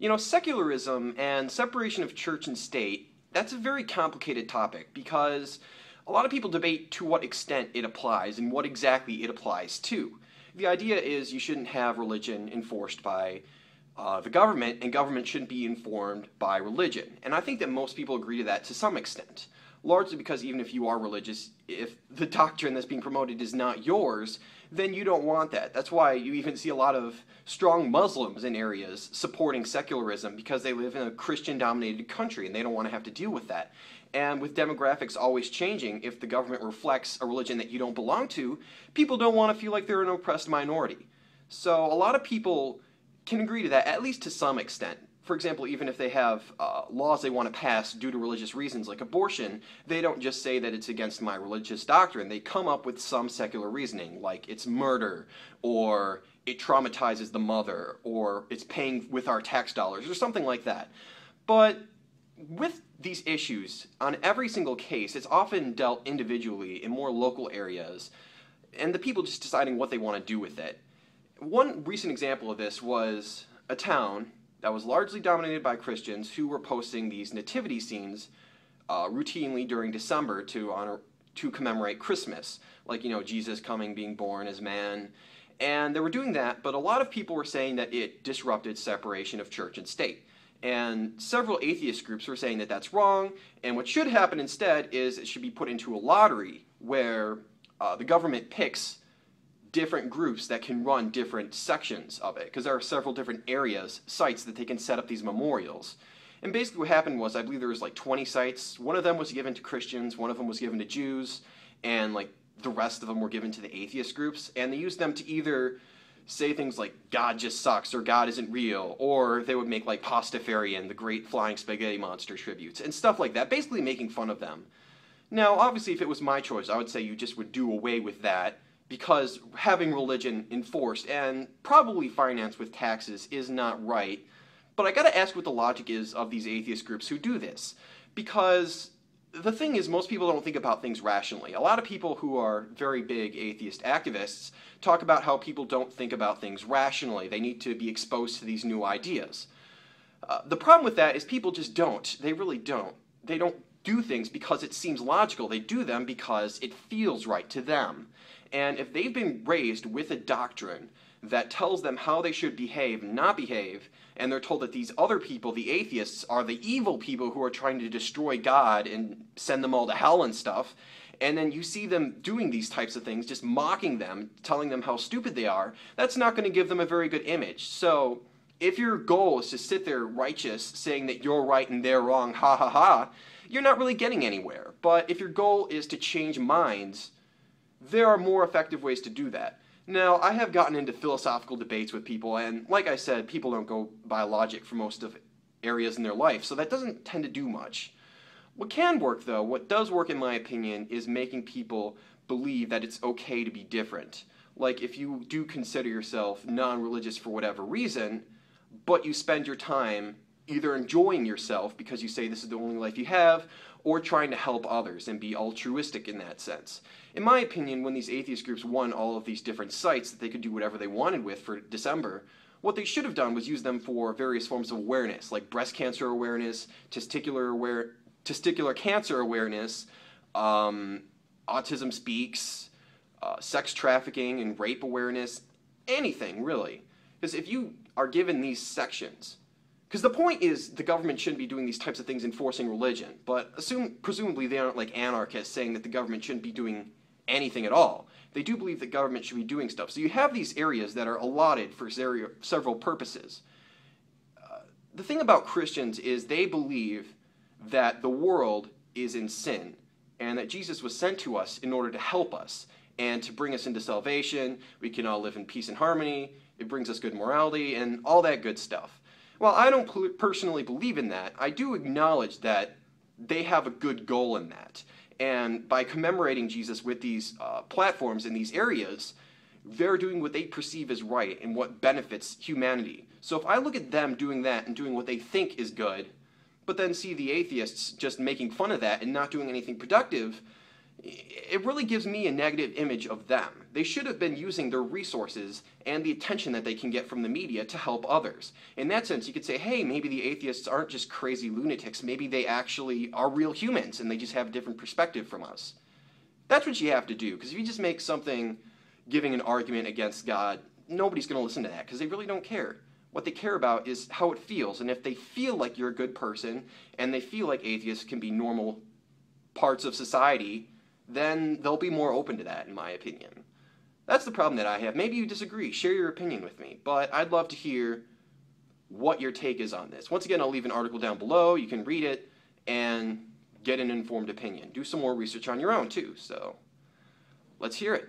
You know, secularism and separation of church and state, that's a very complicated topic because a lot of people debate to what extent it applies and what exactly it applies to. The idea is you shouldn't have religion enforced by the government, and government shouldn't be informed by religion. And I think that most people agree to that to some extent, largely because even if you are religious, if the doctrine that's being promoted is not yours, then you don't want that. That's why you even see a lot of strong Muslims in areas supporting secularism because they live in a Christian-dominated country and they don't want to have to deal with that. And with demographics always changing, if the government reflects a religion that you don't belong to, people don't want to feel like they're an oppressed minority. So a lot of people can agree to that, at least to some extent. For example, even if they have laws they want to pass due to religious reasons, like abortion, they don't just say that it's against my religious doctrine. They come up with some secular reasoning, like it's murder, or it traumatizes the mother, or it's paying with our tax dollars, or something like that. But with these issues, on every single case, it's often dealt individually in more local areas, and the people just deciding what they want to do with it. One recent example of this was a town that was largely dominated by Christians who were posting these nativity scenes routinely during December to commemorate Christmas, like, you know, Jesus coming, being born as man. And they were doing that, but a lot of people were saying that it disrupted separation of church and state. And several atheist groups were saying that that's wrong, and what should happen instead is it should be put into a lottery where the government picks different groups that can run different sections of it, because there are several different areas, sites that they can set up these memorials. And basically what happened was, I believe there was like 20 sites. One of them was given to Christians, one of them was given to Jews, and like the rest of them were given to the atheist groups, and they used them to either say things like God just sucks or God isn't real, or they would make like Pastafarian, the great flying spaghetti monster tributes, and stuff like that, basically making fun of them. Now, obviously, if it was my choice, I would say you just would do away with that, because having religion enforced and probably financed with taxes is not right. But I gotta ask what the logic is of these atheist groups who do this. Because the thing is, most people don't think about things rationally. A lot of people who are very big atheist activists talk about how people don't think about things rationally. They need to be exposed to these new ideas. The problem with that is people just don't. They really don't. They don't do things because it seems logical. They do them because it feels right to them. And if they've been raised with a doctrine that tells them how they should behave and not behave, and they're told that these other people, the atheists, are the evil people who are trying to destroy God and send them all to hell and stuff, and then you see them doing these types of things, just mocking them, telling them how stupid they are, that's not going to give them a very good image. So if your goal is to sit there righteous, saying that you're right and they're wrong, ha ha ha, you're not really getting anywhere. But if your goal is to change minds, there are more effective ways to do that. Now, I have gotten into philosophical debates with people, and like I said, people don't go by logic for most of areas in their life, so that doesn't tend to do much. What can work, though, what does work in my opinion, is making people believe that it's okay to be different. Like, if you do consider yourself non-religious for whatever reason, but you spend your time either enjoying yourself because you say this is the only life you have, or trying to help others and be altruistic in that sense. In my opinion, when these atheist groups won all of these different sites that they could do whatever they wanted with for December, what they should have done was use them for various forms of awareness, like breast cancer awareness, testicular cancer awareness, autism speaks, sex trafficking and rape awareness, anything really. Because if you are given these sections, because the point is the government shouldn't be doing these types of things enforcing religion, but presumably they aren't like anarchists saying that the government shouldn't be doing anything at all. They do believe that government should be doing stuff. So you have these areas that are allotted for several purposes. The thing about Christians is they believe that the world is in sin and that Jesus was sent to us in order to help us and to bring us into salvation. We can all live in peace and harmony. It brings us good morality and all that good stuff. While I don't personally believe in that, I do acknowledge that they have a good goal in that. And by commemorating Jesus with these platforms in these areas, they're doing what they perceive as right and what benefits humanity. So if I look at them doing that and doing what they think is good, but then see the atheists just making fun of that and not doing anything productive, it really gives me a negative image of them. They should have been using their resources and the attention that they can get from the media to help others. In that sense, you could say, hey, maybe the atheists aren't just crazy lunatics. Maybe they actually are real humans and they just have a different perspective from us. That's what you have to do, because if you just make something giving an argument against God, nobody's going to listen to that because they really don't care. What they care about is how it feels, and if they feel like you're a good person and they feel like atheists can be normal parts of society, then they'll be more open to that, in my opinion. That's the problem that I have. Maybe you disagree. Share your opinion with me, but I'd love to hear what your take is on this. Once again, I'll leave an article down below. You can read it and get an informed opinion. Do some more research on your own, too, so let's hear it.